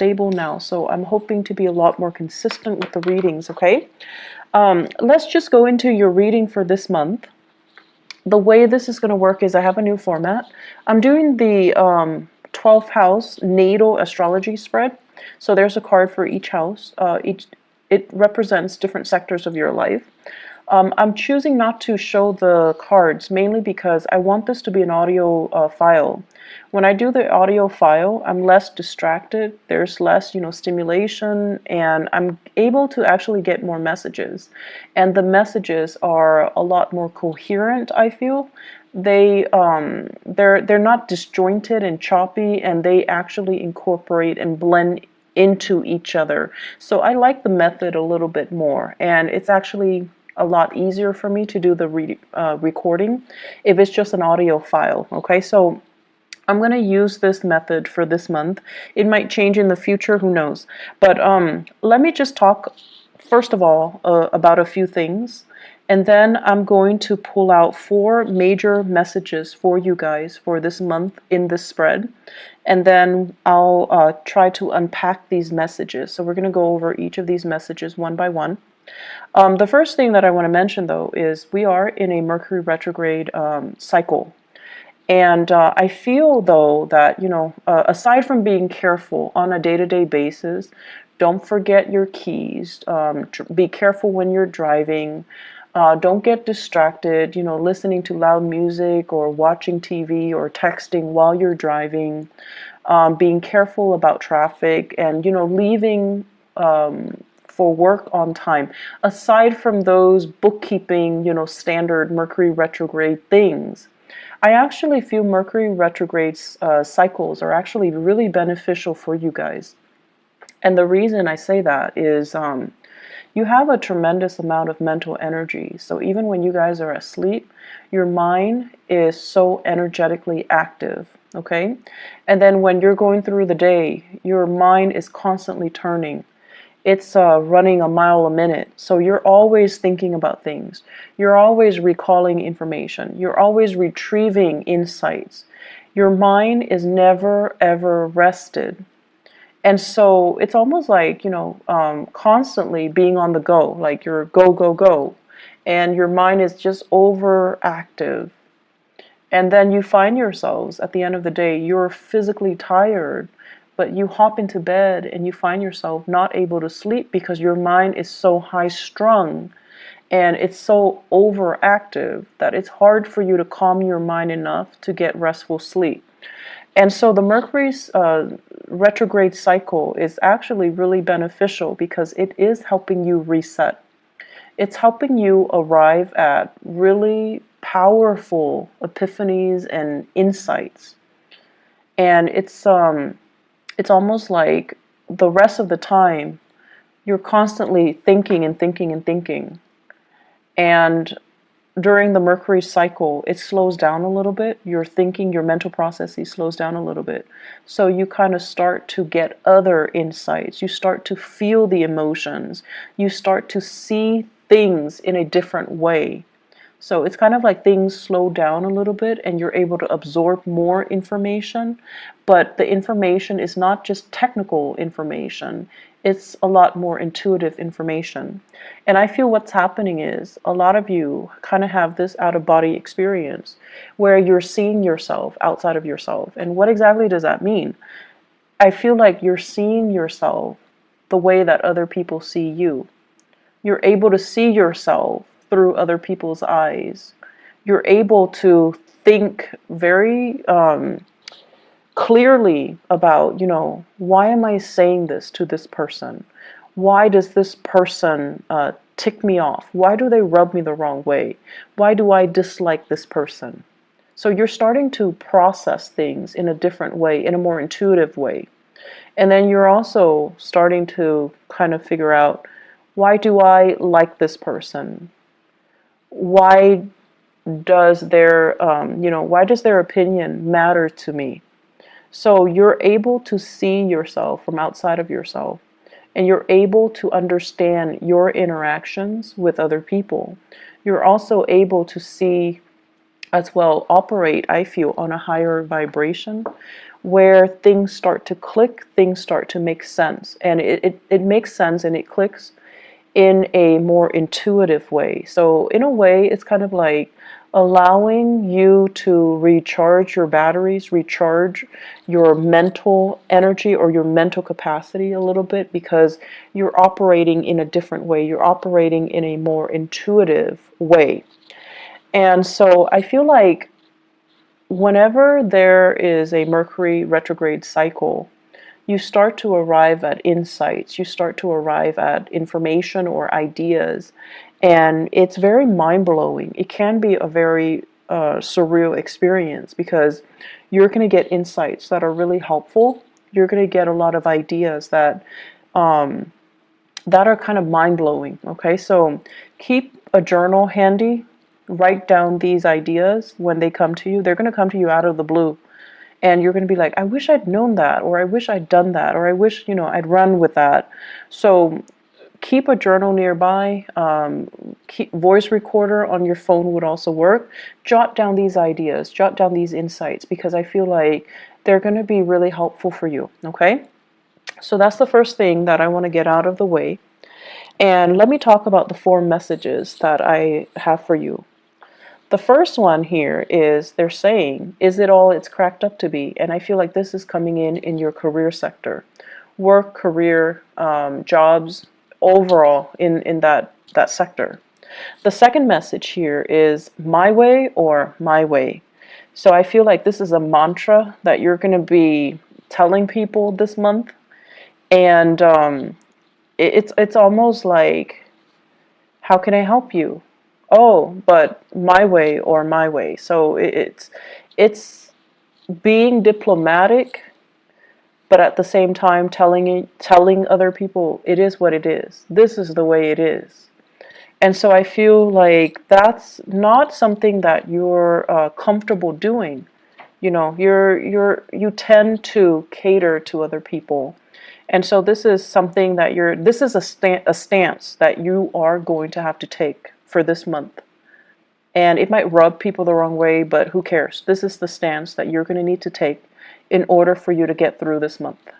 stable now, so I'm hoping to be a lot more consistent with the readings, okay? Let's just go into your reading for this month. The way this is going to work is I have a new format. I'm doing the 12th house natal astrology spread. So there's a card for each house. It represents different sectors of your life. I'm choosing not to show the cards mainly because I want this to be an audio file. When I do the audio file, I'm less distracted. There's less, stimulation, and I'm able to actually get more messages. And the messages are a lot more coherent, I feel. They're not disjointed and choppy, and they actually incorporate and blend into each other. So I like the method a little bit more, and it's actually a lot easier for me to do the recording if it's just an audio file. Okay, so I'm going to use this method for this month. It might change in the future, who knows. But let me just talk first of all about a few things, and then I'm going to pull out 4 major messages for you guys for this month in this spread, and then I'll try to unpack these messages. So we're going to go over each of these messages one by one. The first thing that I want to mention, though, is we are in a Mercury retrograde cycle. And I feel, though, that, aside from being careful on a day-to-day basis, don't forget your keys. Be careful when you're driving. Don't get distracted, listening to loud music or watching TV or texting while you're driving. Being careful about traffic and, leaving for work on time. Aside from those bookkeeping, standard Mercury retrograde things, I actually feel Mercury retrograde cycles are actually really beneficial for you guys. And the reason I say that is you have a tremendous amount of mental energy. So even when you guys are asleep, your mind is so energetically active, okay? And then when you're going through the day, your mind is constantly turning. It's running a mile a minute. So you're always thinking about things. You're always recalling information. You're always retrieving insights. Your mind is never, ever rested. And so it's almost like, constantly being on the go, like you're go, go, go. And your mind is just overactive. And then you find yourselves at the end of the day, you're physically tired, but you hop into bed and you find yourself not able to sleep because your mind is so high strung and it's so overactive that it's hard for you to calm your mind enough to get restful sleep. And so the Mercury's retrograde cycle is actually really beneficial because it is helping you reset. It's helping you arrive at really powerful epiphanies and insights. And it's almost like the rest of the time you're constantly thinking and thinking and thinking. And during the Mercury cycle, it slows down a little bit. Your thinking, your mental processes slows down a little bit. So you kind of start to get other insights. You start to feel the emotions. You start to see things in a different way. So it's kind of like things slow down a little bit and you're able to absorb more information. But the information is not just technical information. It's a lot more intuitive information. And I feel what's happening is a lot of you kind of have this out-of-body experience where you're seeing yourself outside of yourself. And what exactly does that mean? I feel like you're seeing yourself the way that other people see you. You're able to see yourself through other people's eyes. You're able to think very clearly about, why am I saying this to this person? Why does this person tick me off? Why do they rub me the wrong way? Why do I dislike this person? So you're starting to process things in a different way, in a more intuitive way. And then you're also starting to kind of figure out, why do I like this person? Why does their opinion matter to me? So you're able to see yourself from outside of yourself, and you're able to understand your interactions with other people. You're also able to see as well, operate, I feel, on a higher vibration, where things start to click, things start to make sense. And it makes sense and it clicks in a more intuitive way. So in a way, it's kind of like allowing you to recharge your batteries, recharge your mental energy or your mental capacity a little bit, because you're operating in a different way. You're operating in a more intuitive way. And so I feel like whenever there is a Mercury retrograde cycle, you start to arrive at insights, you start to arrive at information or ideas, and it's very mind-blowing. It can be a very surreal experience, because you're going to get insights that are really helpful. You're going to get a lot of ideas that are kind of mind-blowing. Okay, so keep a journal handy. Write down these ideas when they come to you. They're going to come to you out of the blue. And you're going to be like, I wish I'd known that, or I wish I'd done that, or I wish, I'd run with that. So keep a journal nearby. Keep voice recorder on your phone would also work. Jot down these ideas, jot down these insights, because I feel like they're going to be really helpful for you. Okay? So that's the first thing that I want to get out of the way. And let me talk about the 4 messages that I have for you. The first one here is they're saying, is it all it's cracked up to be? And I feel like this is coming in your career sector. Work, career, jobs, overall in that sector. The second message here is my way or my way. So I feel like this is a mantra that you're going to be telling people this month. And it's almost like, how can I help you? Oh, but my way or my way. So it's being diplomatic, but at the same time telling other people it is what it is. This is the way it is. And so I feel like that's not something that you're comfortable doing. You tend to cater to other people. And so this is something that this is a stance that you are going to have to take for this month. And it might rub people the wrong way, but who cares? This is the stance that you're going to need to take in order for you to get through this month.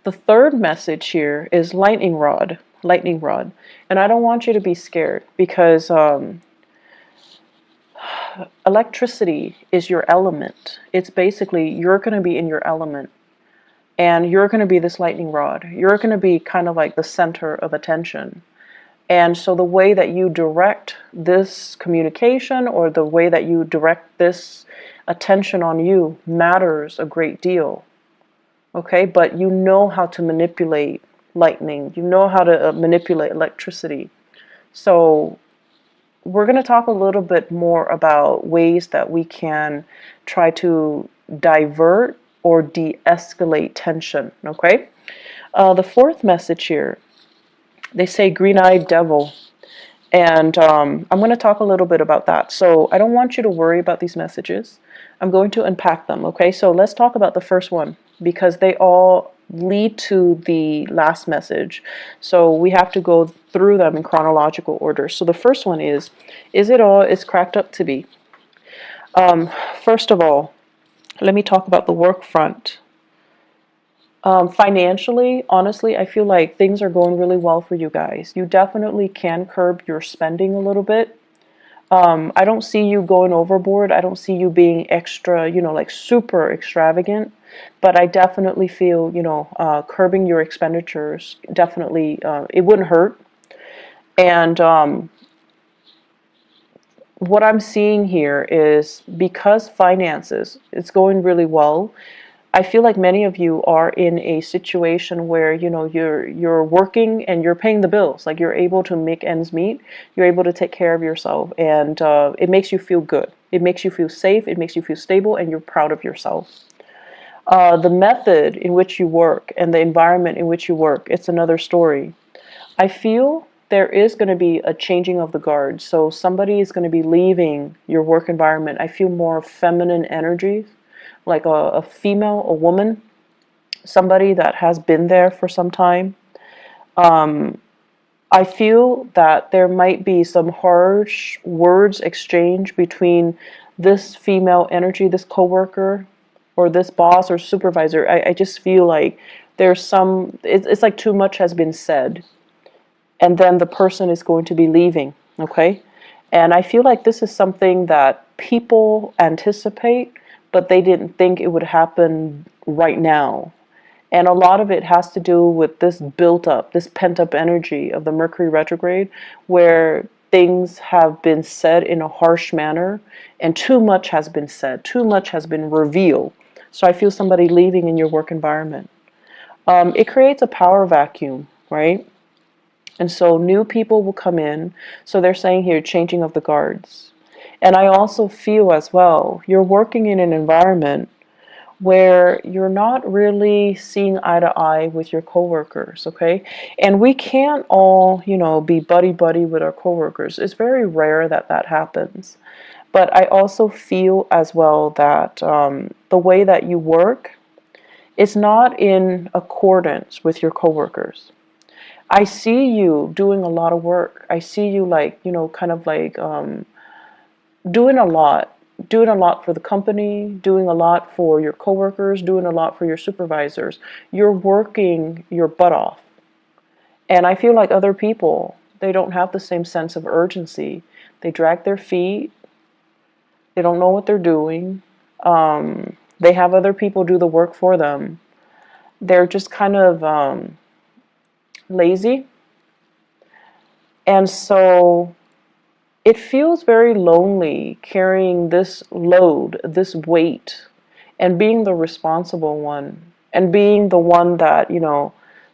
The third message here is lightning rod. Lightning rod. And I don't want you to be scared, because electricity is your element. It's basically, you're going to be in your element. And you're going to be this lightning rod. You're going to be kind of like the center of attention. And so the way that you direct this communication, or the way that you direct this attention on you, matters a great deal. Okay, but you know how to manipulate lightning. You know how to manipulate electricity. So we're going to talk a little bit more about ways that we can try to divert or de-escalate tension. Okay, the fourth message here, they say green-eyed devil. And I'm going to talk a little bit about that. So I don't want you to worry about these messages. I'm going to unpack them. Okay, so let's talk about the first one, because they all lead to the last message. So we have to go through them in chronological order. So the first one is it all it's cracked up to be? First of all, let me talk about the work front. Financially, honestly, I feel like things are going really well for you guys. You definitely can curb your spending a little bit. I don't see you going overboard. I don't see you being extra, like super extravagant. But I definitely feel, curbing your expenditures, definitely, it wouldn't hurt. And what I'm seeing here is, because finances, it's going really well, I feel like many of you are in a situation where, you're working and you're paying the bills. Like, you're able to make ends meet. You're able to take care of yourself, and it makes you feel good. It makes you feel safe. It makes you feel stable, and you're proud of yourself. The method in which you work and the environment in which you work, it's another story. I feel there is going to be a changing of the guard. So somebody is going to be leaving your work environment. I feel more feminine energies, like a female, a woman, somebody that has been there for some time. I feel that there might be some harsh words exchanged between this female energy, this coworker or this boss or supervisor, I just feel like there's it's like too much has been said, and then the person is going to be leaving, okay? And I feel like this is something that people anticipate, but they didn't think it would happen right now. And a lot of it has to do with this built up, this pent up energy of the Mercury retrograde, where things have been said in a harsh manner and too much has been said, too much has been revealed. So I feel somebody leaving in your work environment. It creates a power vacuum, right? And so new people will come in. So they're saying here, changing of the guards. And I also feel as well, you're working in an environment where you're not really seeing eye to eye with your coworkers, okay? And we can't all, be buddy-buddy with our coworkers. It's very rare that that happens. But I also feel as well that the way that you work is not in accordance with your coworkers. I see you doing a lot of work. I see you like, kind of like doing a lot, doing a lot for the company, doing a lot for your coworkers, doing a lot for your supervisors. You're working your butt off. And I feel like other people, they don't have the same sense of urgency. They drag their feet. They don't know what they're doing. They have other people do the work for them. They're just kind of lazy. And so it feels very lonely carrying this load, this weight, and being the responsible one, and being the one that,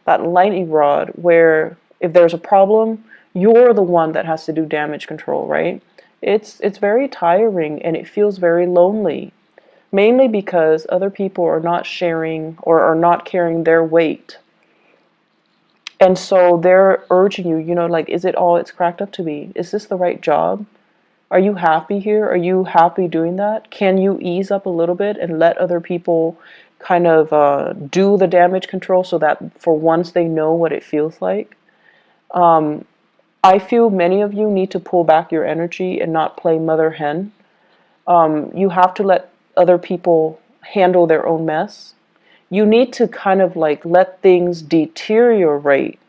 that lightning rod where if there's a problem, you're the one that has to do damage control, right? It's very tiring and it feels very lonely, mainly because other people are not sharing or are not carrying their weight. And so they're urging you, like, is it all it's cracked up to be? Is this the right job? Are you happy here? Are you happy doing that? Can you ease up a little bit and let other people kind of do the damage control so that for once they know what it feels like? I feel many of you need to pull back your energy and not play mother hen. You have to let other people handle their own mess. You need to kind of like let things deteriorate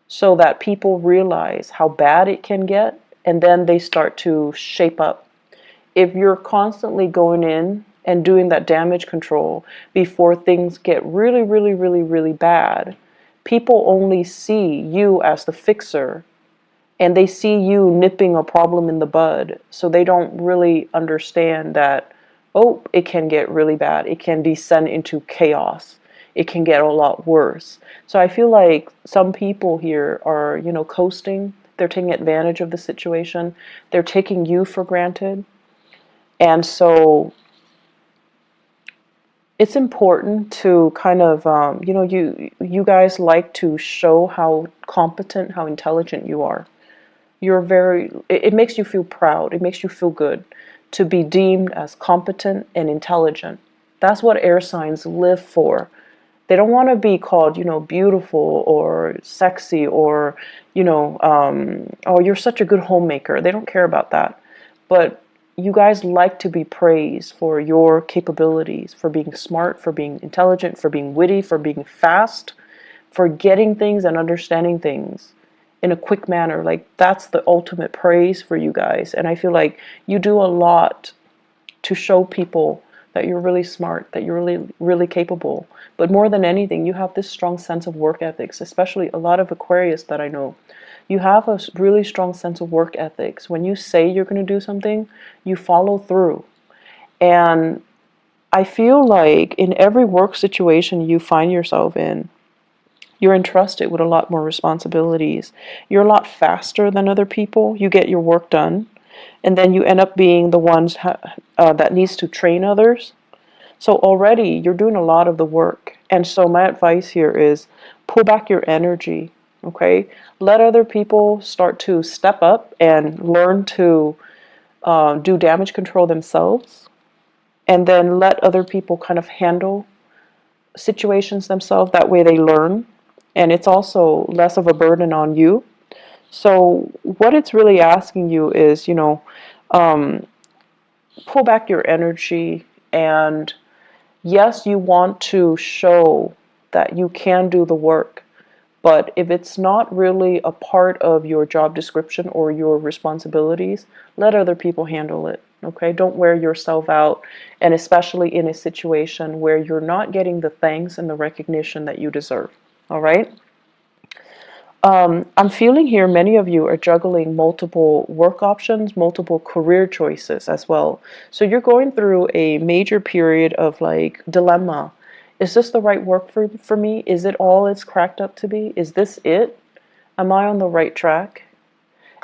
so that people realize how bad it can get, and then they start to shape up. If you're constantly going in and doing that damage control before things get really, really, really, really bad, people only see you as the fixer, and they see you nipping a problem in the bud, so they don't really understand that, oh, it can get really bad. It can descend into chaos. It can get a lot worse. So I feel like some people here are, coasting. They're taking advantage of the situation. They're taking you for granted. And so it's important to kind of, you guys like to show how competent, how intelligent you are. It makes you feel proud. It makes you feel good to be deemed as competent and intelligent. That's what air signs live for. They don't want to be called, beautiful or sexy or, oh, you're such a good homemaker. They don't care about that. But you guys like to be praised for your capabilities, for being smart, for being intelligent, for being witty, for being fast, for getting things and understanding things in a quick manner. Like, that's the ultimate praise for you guys. And I feel like you do a lot to show people that you're really smart, that you're really, really capable. But more than anything, you have this strong sense of work ethics, especially a lot of Aquarius that I know. You have a really strong sense of work ethics. When you say you're going to do something, you follow through. And I feel like in every work situation you find yourself in, you're entrusted with a lot more responsibilities. You're a lot faster than other people. You get your work done. And then you end up being the ones that needs to train others. So already you're doing a lot of the work. And so my advice here is pull back your energy, okay? Let other people start to step up and learn to do damage control themselves. And then let other people kind of handle situations themselves. That way they learn. And it's also less of a burden on you. So what it's really asking you is, pull back your energy and Yes, you want to show that you can do the work, but if it's not really a part of your job description or your responsibilities, let other people handle it. Okay? Don't wear yourself out, and especially in a situation where you're not getting the thanks and the recognition that you deserve. All right? I'm feeling here many of you are juggling multiple work options, multiple career choices as well. So you're going through a major period of like dilemma. Is this the right work for me? Is it all it's cracked up to be? Is this it? Am I on the right track?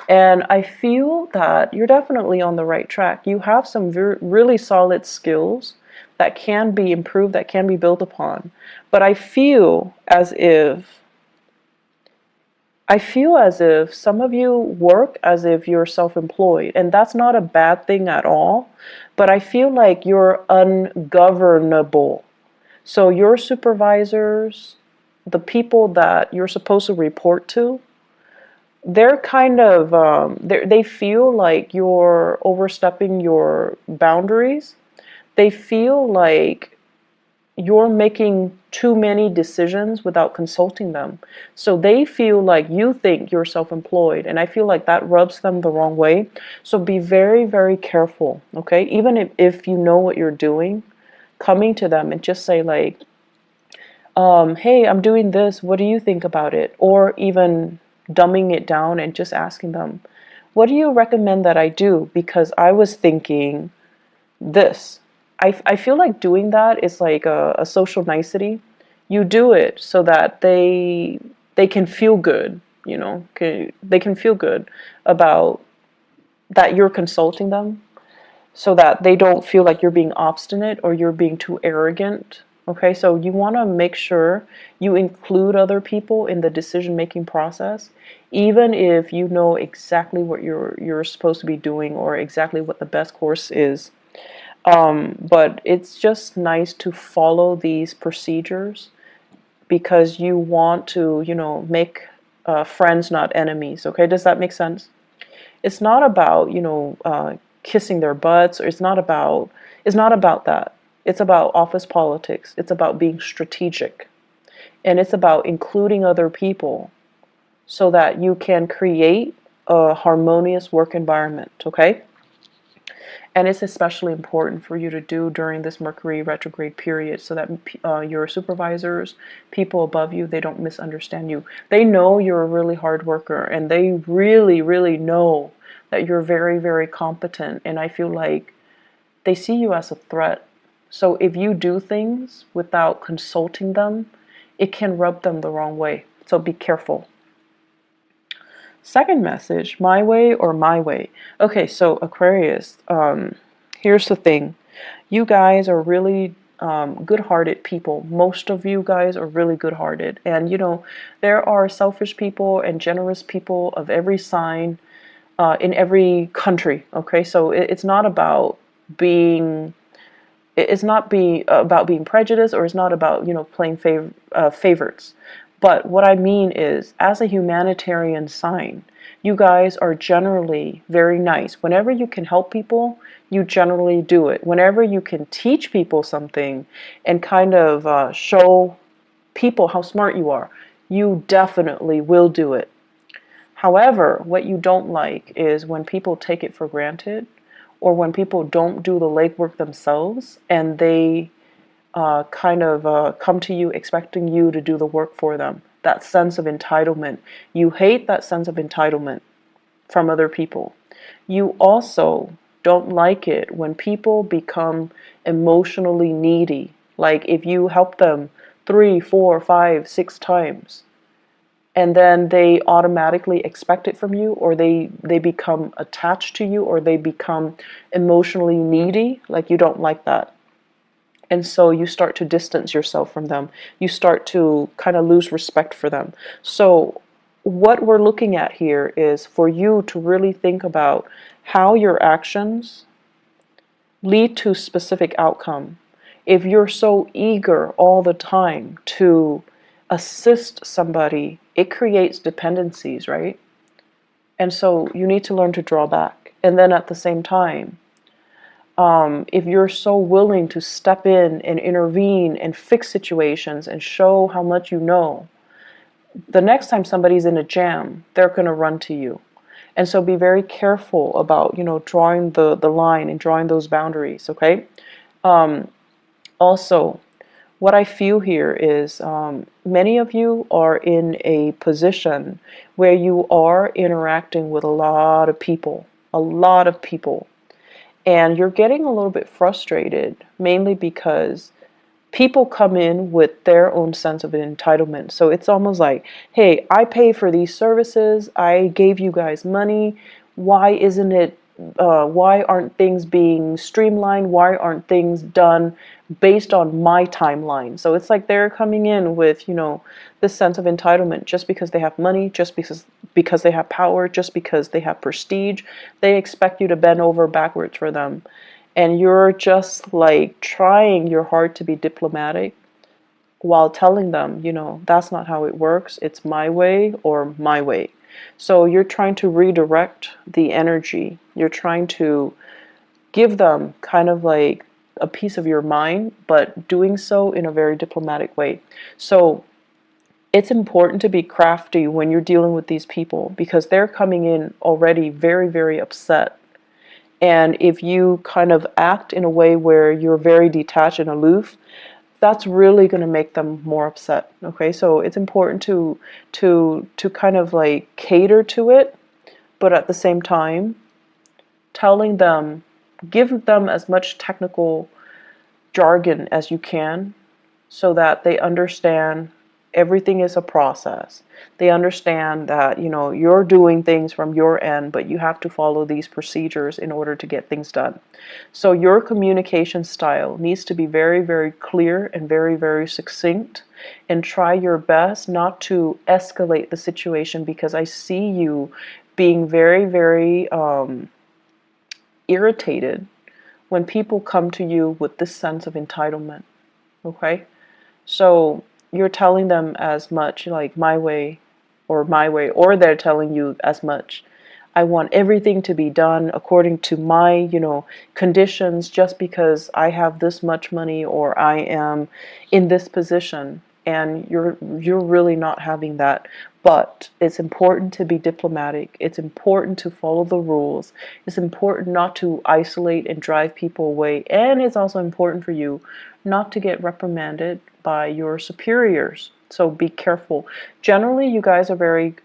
And I feel that you're definitely on the right track. You have some really solid skills that can be improved, that can be built upon. But I feel as if some of you work as if you're self-employed, and that's not a bad thing at all, but I feel like you're ungovernable. So your supervisors, the people that you're supposed to report to, they're kind of, they feel like you're overstepping your boundaries. They feel like you're making too many decisions without consulting them. So they feel like you think you're self-employed, and I feel like that rubs them the wrong way. So be very, very careful, okay? Even if you know what you're doing, coming to them and just say like, hey, I'm doing this, what do you think about it? Or even dumbing it down and just asking them, what do you recommend that I do? Because I was thinking this. I feel like doing that is like a social nicety. You do it so that they can feel good, you know, they can feel good about that you're consulting them, so that they don't feel like you're being obstinate or you're being too arrogant. Okay, so you want to make sure you include other people in the decision-making process, even if you know exactly what you're supposed to be doing or exactly what the best course is. But it's just nice to follow these procedures because you want to, you know, make friends, not enemies. Okay, does that make sense? It's not about, you know, kissing their butts, or it's not about that. It's about office politics. It's about being strategic, and it's about including other people so that you can create a harmonious work environment. Okay. And it's especially important for you to do during this Mercury retrograde period so that your supervisors, people above you, they don't misunderstand you. They know you're a really hard worker, and they really, really know that you're very, very competent. And I feel like they see you as a threat. So if you do things without consulting them, it can rub them the wrong way. So be careful. Second message, my way or my way. Okay, so Aquarius, here's the thing. You guys are really good-hearted people. Most of you guys are really good-hearted. And, you know, there are selfish people and generous people of every sign in every country. Okay, so it's not about being about being prejudiced, or it's not about, you know, playing favorites. But what I mean is, as a humanitarian sign, you guys are generally very nice. Whenever you can help people, you generally do it. Whenever you can teach people something and kind of show people how smart you are, you definitely will do it. However, what you don't like is when people take it for granted, or when people don't do the legwork themselves and they kind of come to you expecting you to do the work for them. That sense of entitlement. You hate that sense of entitlement from other people. You also don't like it when people become emotionally needy. Like if you help them 3, 4, 5, 6 times, and then they automatically expect it from you, or they become attached to you, or they become emotionally needy. Like, you don't like that. And so you start to distance yourself from them. You start to kind of lose respect for them. So what we're looking at here is for you to really think about how your actions lead to specific outcome. If you're so eager all the time to assist somebody, it creates dependencies, right? And so you need to learn to draw back. And then at the same time, if you're so willing to step in and intervene and fix situations and show how much you know, the next time somebody's in a jam, they're going to run to you. And so be very careful about, drawing the line and drawing those boundaries, okay? Also, what I feel here is many of you are in a position where you are interacting with a lot of people, and you're getting a little bit frustrated, mainly because people come in with their own sense of entitlement. So it's almost like, hey, I pay for these services, I gave you guys money, why isn't it, why aren't things being streamlined? Why aren't things done based on my timeline? So it's like they're coming in with, this sense of entitlement just because they have money, just because they have power, just because they have prestige. They expect you to bend over backwards for them. And you're just like trying your hard to be diplomatic while telling them, that's not how it works. It's my way or my way. So you're trying to redirect the energy. You're trying to give them kind of like a piece of your mind, but doing so in a very diplomatic way. So it's important to be crafty when you're dealing with these people because they're coming in already very, very upset. And if you kind of act in a way where you're very detached and aloof, that's really going to make them more upset. Okay, so it's important to kind of like cater to it, but at the same time, telling them, give them as much technical jargon as you can so that they understand everything is a process. They understand that, you're doing things from your end, but you have to follow these procedures in order to get things done. So your communication style needs to be very, very clear and very, very succinct, and try your best not to escalate the situation because I see you being very, very irritated when people come to you with this sense of entitlement. Okay? So you're telling them as much like my way, or they're telling you as much. I want everything to be done according to my, conditions just because I have this much money or I am in this position. And you're really not having that. But it's important to be diplomatic. It's important to follow the rules. It's important not to isolate and drive people away. And it's also important for you not to get reprimanded by your superiors. So be careful. Generally, you guys are very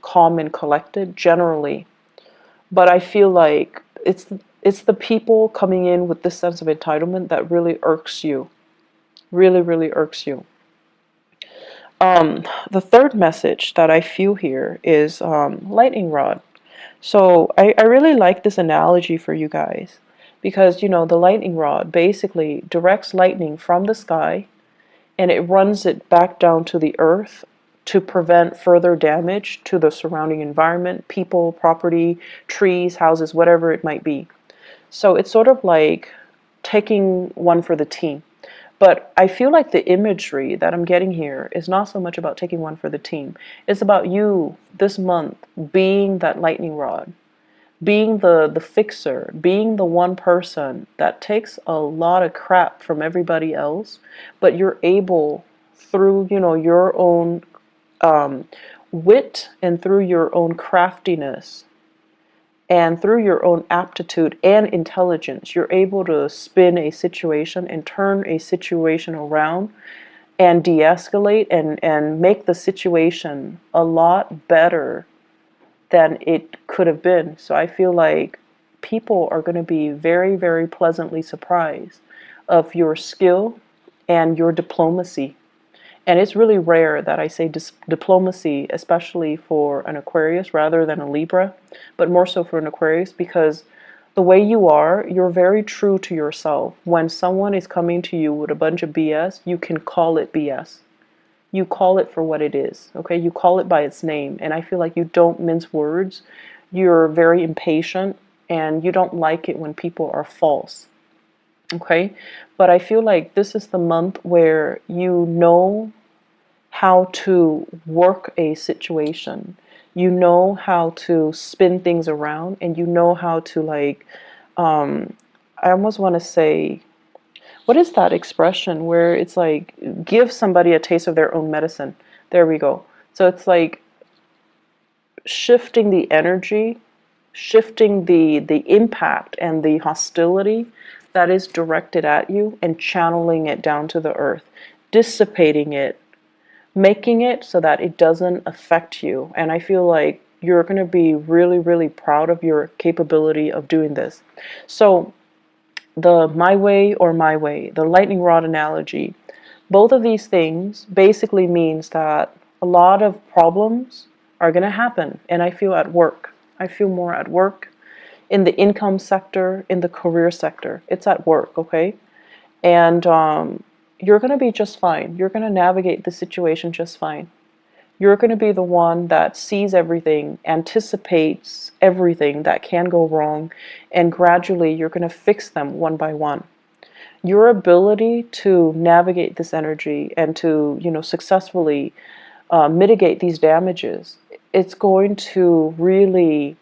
calm and collected, generally. But I feel like it's the people coming in with this sense of entitlement that really irks you. Really, really irks you. The third message that I feel here is lightning rod. So I really like this analogy for you guys because, the lightning rod basically directs lightning from the sky and it runs it back down to the earth to prevent further damage to the surrounding environment, people, property, trees, houses, whatever it might be. So it's sort of like taking one for the team. But I feel like the imagery that I'm getting here is not so much about taking one for the team. It's about you this month being that lightning rod, being the fixer, being the one person that takes a lot of crap from everybody else, but you're able through, your own wit and through your own craftiness and through your own aptitude and intelligence, you're able to spin a situation and turn a situation around and de-escalate and make the situation a lot better than it could have been. So I feel like people are going to be very, very pleasantly surprised of your skill and your diplomacy. And it's really rare that I say diplomacy, especially for an Aquarius rather than a Libra, but more so for an Aquarius because the way you are, you're very true to yourself. When someone is coming to you with a bunch of BS, you can call it BS. You call it for what it is, okay? You call it by its name. And I feel like you don't mince words. You're very impatient and you don't like it when people are false, okay? But I feel like this is the month where you know how to work a situation. You know how to spin things around and you know how to like I almost want to say, what is that expression where it's like, give somebody a taste of their own medicine? There we go. So it's like shifting the energy, shifting the impact and the hostility that is directed at you and channeling it down to the earth, dissipating it, making it so that it doesn't affect you. And I feel like you're going to be really, really proud of your capability of doing this. So the my way or my way, the lightning rod analogy, both of these things basically means that a lot of problems are going to happen. And I feel at work. I feel more at work in the income sector, in the career sector. It's at work, okay? And you're going to be just fine. You're going to navigate the situation just fine. You're going to be the one that sees everything, anticipates everything that can go wrong, and gradually you're going to fix them one by one. Your ability to navigate this energy and to, successfully mitigate these damages, it's going to really,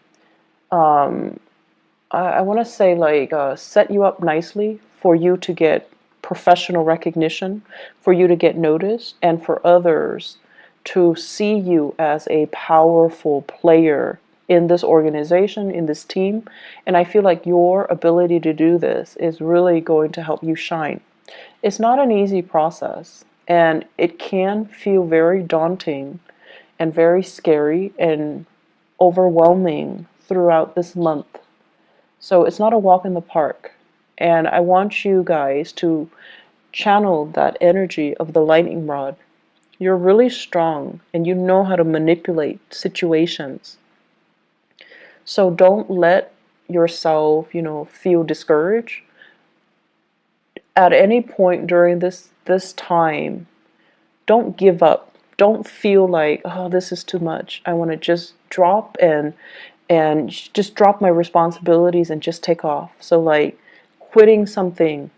I want to say, like, set you up nicely for you to get professional recognition, for you to get noticed, and for others to see you as a powerful player in this organization, in this team. And I feel like your ability to do this is really going to help you shine. It's not an easy process, and it can feel very daunting and very scary and overwhelming throughout this month. So it's not a walk in the park. And I want you guys to channel that energy of the lightning rod. You're really strong and you know how to manipulate situations. So don't let yourself, feel discouraged. At any point during this time, don't give up. Don't feel like, oh, this is too much. I want to just drop and just drop my responsibilities and just take off. So like quitting something,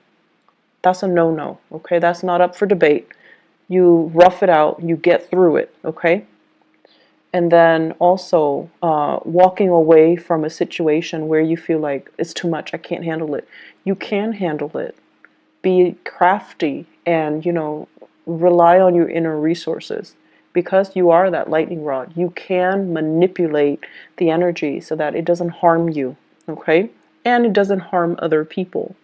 that's a no-no, okay? That's not up for debate. You rough it out, you get through it, okay? And then also walking away from a situation where you feel like it's too much, I can't handle it. You can handle it. Be crafty and, rely on your inner resources. Because you are that lightning rod, you can manipulate the energy so that it doesn't harm you, okay? And it doesn't harm other people.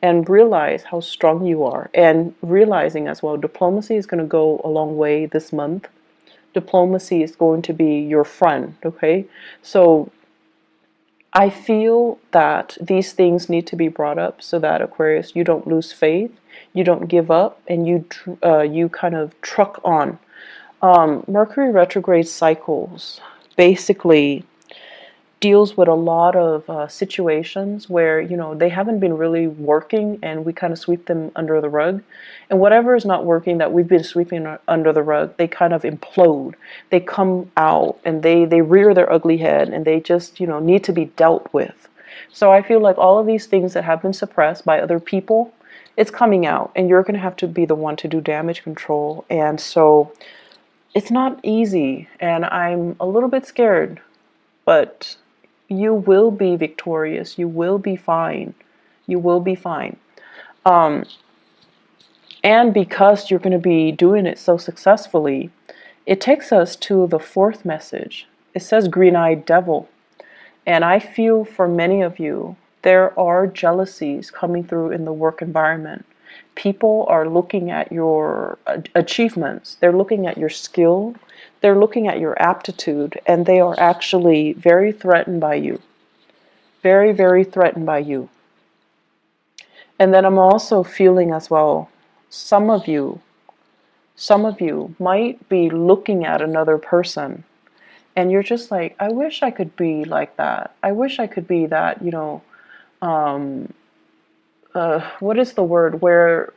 And realize how strong you are. And realizing as well, diplomacy is going to go a long way this month. Diplomacy is going to be your friend, okay? So I feel that these things need to be brought up so that, Aquarius, you don't lose faith, you don't give up, and you kind of truck on. Mercury retrograde cycles basically deals with a lot of situations where, they haven't been really working and we kind of sweep them under the rug. And whatever is not working that we've been sweeping under the rug, they kind of implode. They come out and they rear their ugly head and they just, need to be dealt with. So I feel like all of these things that have been suppressed by other people, it's coming out and you're going to have to be the one to do damage control. And so it's not easy and I'm a little bit scared, but you will be victorious. You will be fine. You will be fine. And because you're going to be doing it so successfully, it takes us to the fourth message. It says green-eyed devil. And I feel for many of you, there are jealousies coming through in the work environment. People are looking at your achievements. They're looking at your skill. They're looking at your aptitude. And they are actually very threatened by you. Very, very threatened by you. And then I'm also feeling as well, some of you might be looking at another person and you're just like, I wish I could be like that. I wish I could be that, what is the word where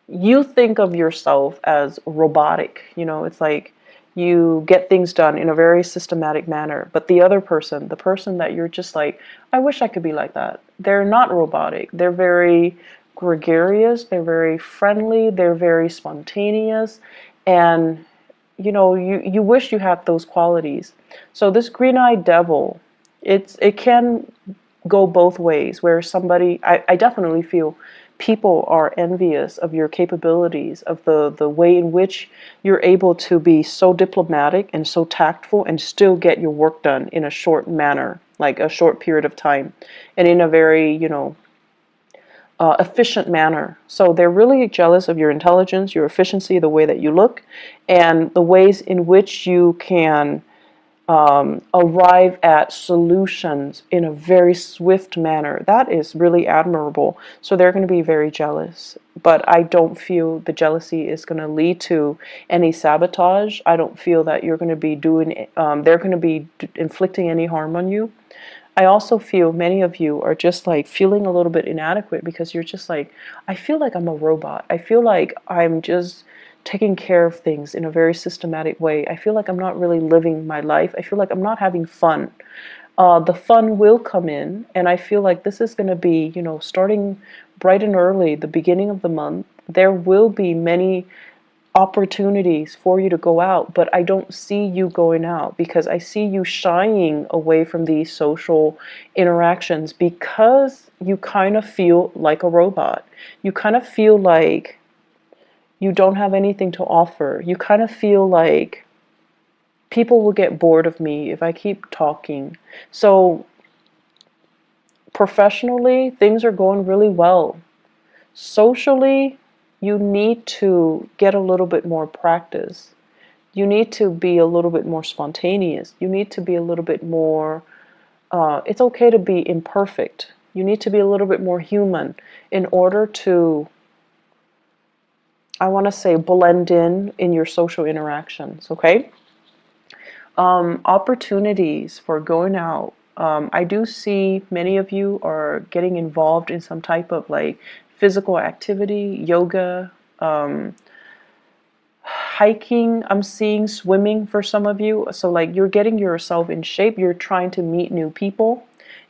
you think of yourself as robotic, it's like you get things done in a very systematic manner, but the other person, the person that you're just like, I wish I could be like that. They're not robotic. They're very gregarious. They're very friendly. They're very spontaneous. And, you wish you had those qualities. So this green-eyed devil, it can go both ways, where somebody, I definitely feel people are envious of your capabilities, of the way in which you're able to be so diplomatic and so tactful and still get your work done in a short manner, like a short period of time, and in a very, efficient manner. So they're really jealous of your intelligence, your efficiency, the way that you look, and the ways in which you can arrive at solutions in a very swift manner. That is really admirable. So they're going to be very jealous. But I don't feel the jealousy is going to lead to any sabotage. I don't feel that you're going to be they're going to be inflicting any harm on you. I also feel many of you are just like feeling a little bit inadequate because you're just like, I feel like I'm a robot. I feel like I'm just taking care of things in a very systematic way. I feel like I'm not really living my life. I feel like I'm not having fun. The fun will come in, and I feel like this is going to be, starting bright and early, the beginning of the month. There will be many opportunities for you to go out, but I don't see you going out because I see you shying away from these social interactions because you kind of feel like a robot. You kind of feel like you don't have anything to offer. You kind of feel like people will get bored of me if I keep talking. So professionally, things are going really well. Socially, you need to get a little bit more practice. You need to be a little bit more spontaneous. You need to be a little bit more, it's okay to be imperfect. You need to be a little bit more human in order to, I want to say, blend in your social interactions, okay? Opportunities for going out. I do see many of you are getting involved in some type of like physical activity, yoga, hiking. I'm seeing swimming for some of you. So like you're getting yourself in shape. You're trying to meet new people.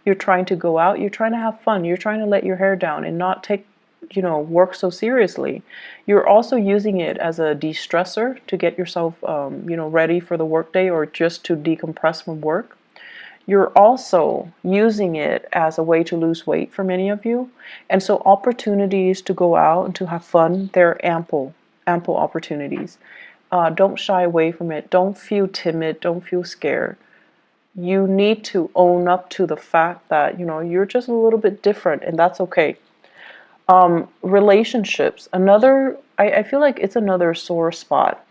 You're trying to go out. You're trying to have fun. You're trying to let your hair down and not take work so seriously. You're also using it as a de-stressor to get yourself, ready for the workday or just to decompress from work. You're also using it as a way to lose weight for many of you. And so opportunities to go out and to have fun, they're ample opportunities. Don't shy away from it. Don't feel timid. Don't feel scared. You need to own up to the fact that, you're just a little bit different, and that's okay. Relationships, I feel like it's another sore spot.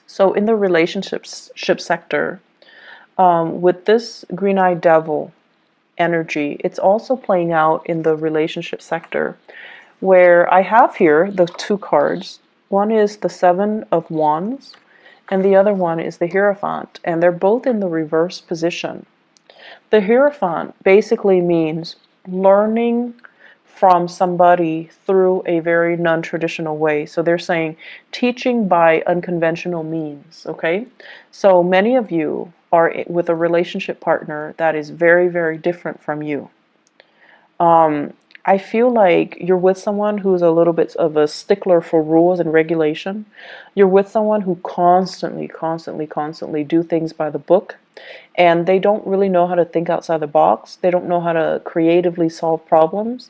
So in the relationships sector, with this green-eyed devil energy, it's also playing out in the relationship sector, where I have here the two cards. One is the Seven of Wands, and the other one is the Hierophant, and they're both in the reverse position. The Hierophant basically means learning from somebody through a very non-traditional way. So they're saying teaching by unconventional means, okay? So many of you are with a relationship partner that is very, very different from you. I feel like you're with someone who's a little bit of a stickler for rules and regulation. You're with someone who constantly do things by the book, and they don't really know how to think outside the box. They don't know how to creatively solve problems.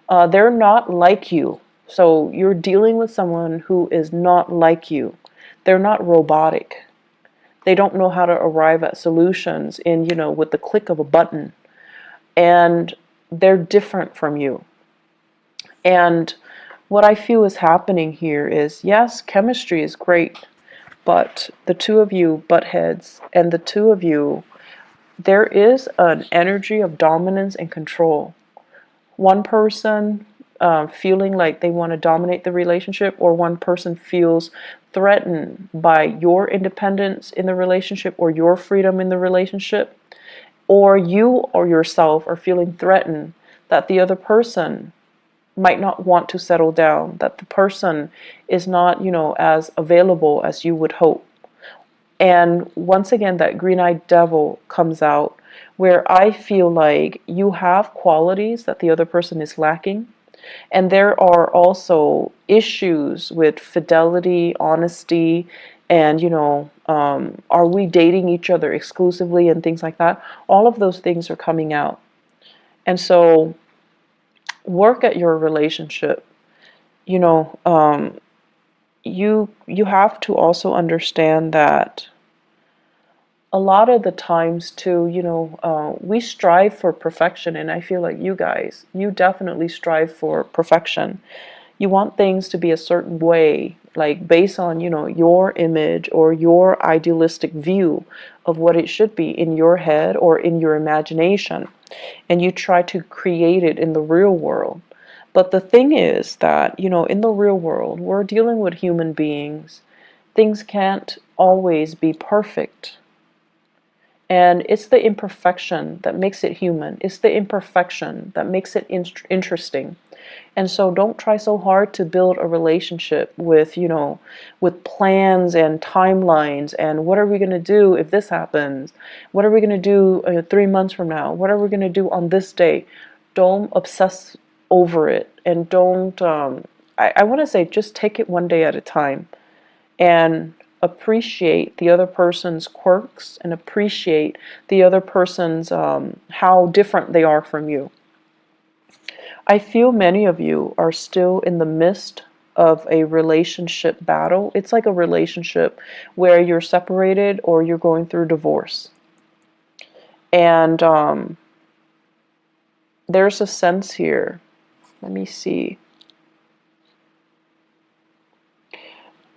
They're not like you. So you're dealing with someone who is not like you. They're not robotic. They don't know how to arrive at solutions with the click of a button. And they're different from you. And what I feel is happening here is, yes, chemistry is great, but the two of you butt heads, and the two of you, there is an energy of dominance and control. One person feeling like they want to dominate the relationship, or one person feels threatened by your independence in the relationship or your freedom in the relationship, or you or yourself are feeling threatened that the other person might not want to settle down, that the person is not, as available as you would hope. And once again, that green-eyed devil comes out, where I feel like you have qualities that the other person is lacking. And there are also issues with fidelity, honesty, and, are we dating each other exclusively and things like that? All of those things are coming out. And so work at your relationship. You know, you have to also understand that a lot of the times too, we strive for perfection, and I feel like you definitely strive for perfection. You want things to be a certain way, like based on, your image or your idealistic view of what it should be in your head or in your imagination, and you try to create it in the real world. But the thing is that, in the real world, we're dealing with human beings. Things can't always be perfect. And it's the imperfection that makes it human. It's the imperfection that makes it interesting. And so don't try so hard to build a relationship with, with plans and timelines and what are we going to do if this happens? What are we going to do 3 months from now? What are we going to do on this day? Don't obsess over it, and don't, I want to say, just take it one day at a time and appreciate the other person's quirks and appreciate the other person's, how different they are from you. I feel many of you are still in the midst of a relationship battle. It's like a relationship where you're separated or you're going through divorce. And there's a sense here. Let me see.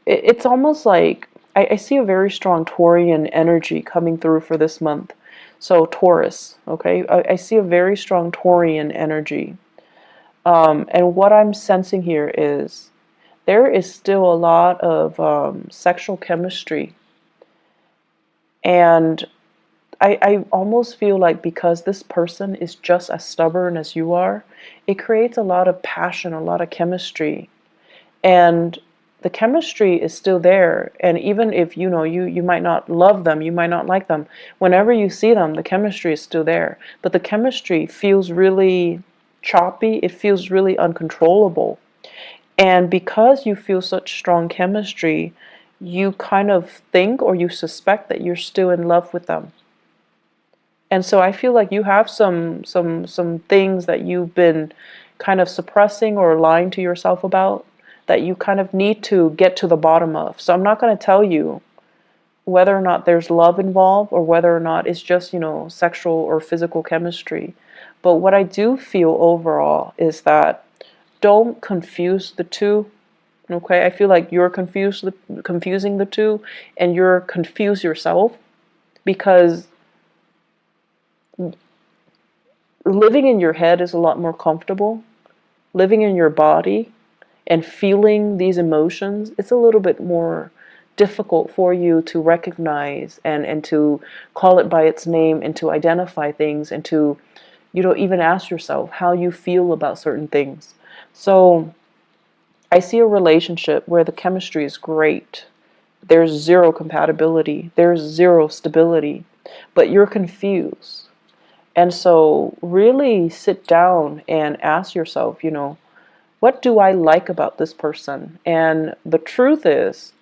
It's almost like I see a very strong Taurian energy coming through for this month. So Taurus, okay? I see a very strong Taurian energy. And what I'm sensing here is there is still a lot of sexual chemistry. And I almost feel like because this person is just as stubborn as you are, it creates a lot of passion, a lot of chemistry. And the chemistry is still there. And even if, you might not love them, you might not like them, whenever you see them, the chemistry is still there. But the chemistry feels really choppy. It feels really uncontrollable. And because you feel such strong chemistry, you kind of think or you suspect that you're still in love with them. And so I feel like you have some things that you've been kind of suppressing or lying to yourself about that you kind of need to get to the bottom of. So I'm not going to tell you whether or not there's love involved or whether or not it's just, sexual or physical chemistry. But what I do feel overall is that don't confuse the two. Okay, I feel like you're confusing the two, and you're confused yourself, because living in your head is a lot more comfortable. Living in your body and feeling these emotions, it's a little bit more difficult for you to recognize and to call it by its name and to identify things and to, even ask yourself how you feel about certain things. So I see a relationship where the chemistry is great. There's zero compatibility. There's zero stability. But you're confused. And so really sit down and ask yourself, what do I like about this person? And the truth is,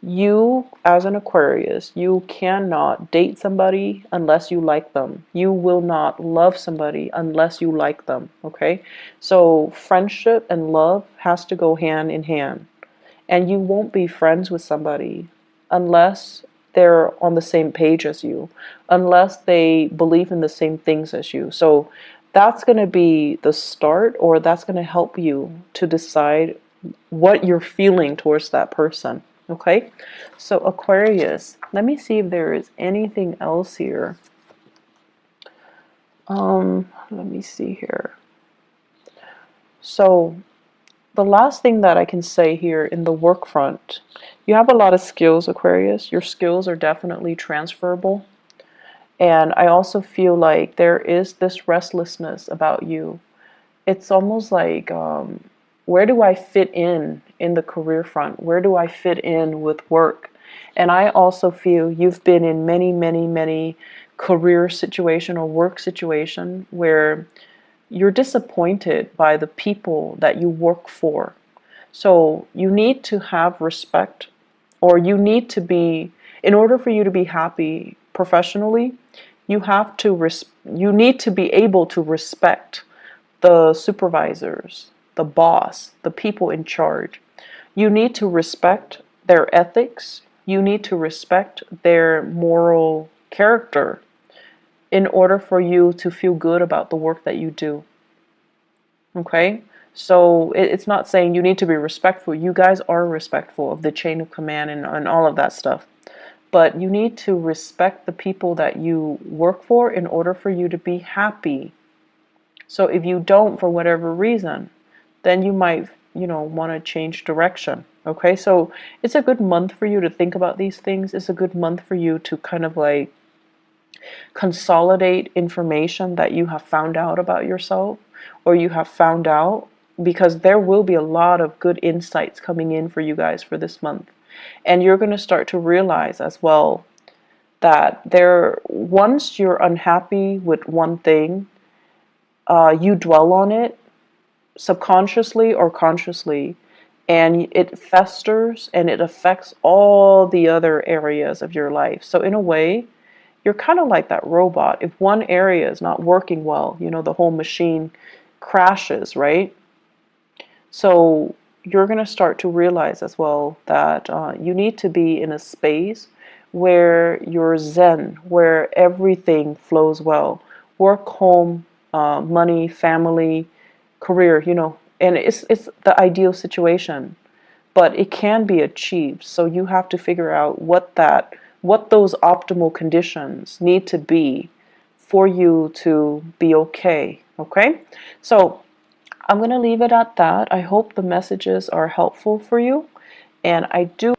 you, as an Aquarius, you cannot date somebody unless you like them. You will not love somebody unless you like them, okay? So friendship and love has to go hand in hand. And you won't be friends with somebody unless they're on the same page as you, unless they believe in the same things as you. So that's going to be the start, or that's going to help you to decide what you're feeling towards that person. Okay? So Aquarius, let me see if there is anything else here. Let me see here. So the last thing that I can say here in the work front, you have a lot of skills, Aquarius. Your skills are definitely transferable. And I also feel like there is this restlessness about you. It's almost like, where do I fit in the career front? Where do I fit in with work? And I also feel you've been in many, many, many career situation or work situation where you're disappointed by the people that you work for. So you need to have respect, or you need to be, in order for you to be happy professionally, you need to be able to respect the supervisors, the boss, the people in charge. You need to respect their ethics. You need to respect their moral character in order for you to feel good about the work that you do. Okay? So it's not saying you need to be respectful. You guys are respectful of the chain of command and all of that stuff. But you need to respect the people that you work for in order for you to be happy. So if you don't, for whatever reason, then you might, want to change direction. Okay, so it's a good month for you to think about these things. It's a good month for you to kind of like consolidate information that you have found out about yourself, or you have found out, because there will be a lot of good insights coming in for you guys for this month. And you're going to start to realize as well that once you're unhappy with one thing, you dwell on it subconsciously or consciously, and it festers and it affects all the other areas of your life. So in a way, you're kind of like that robot. If one area is not working well, the whole machine crashes, right? So you're going to start to realize as well that you need to be in a space where you're zen, where everything flows well. Work, home, money, family, career, and it's the ideal situation, but it can be achieved. So you have to figure out what those optimal conditions need to be for you to be okay. Okay? So I'm going to leave it at that. I hope the messages are helpful for you. And I do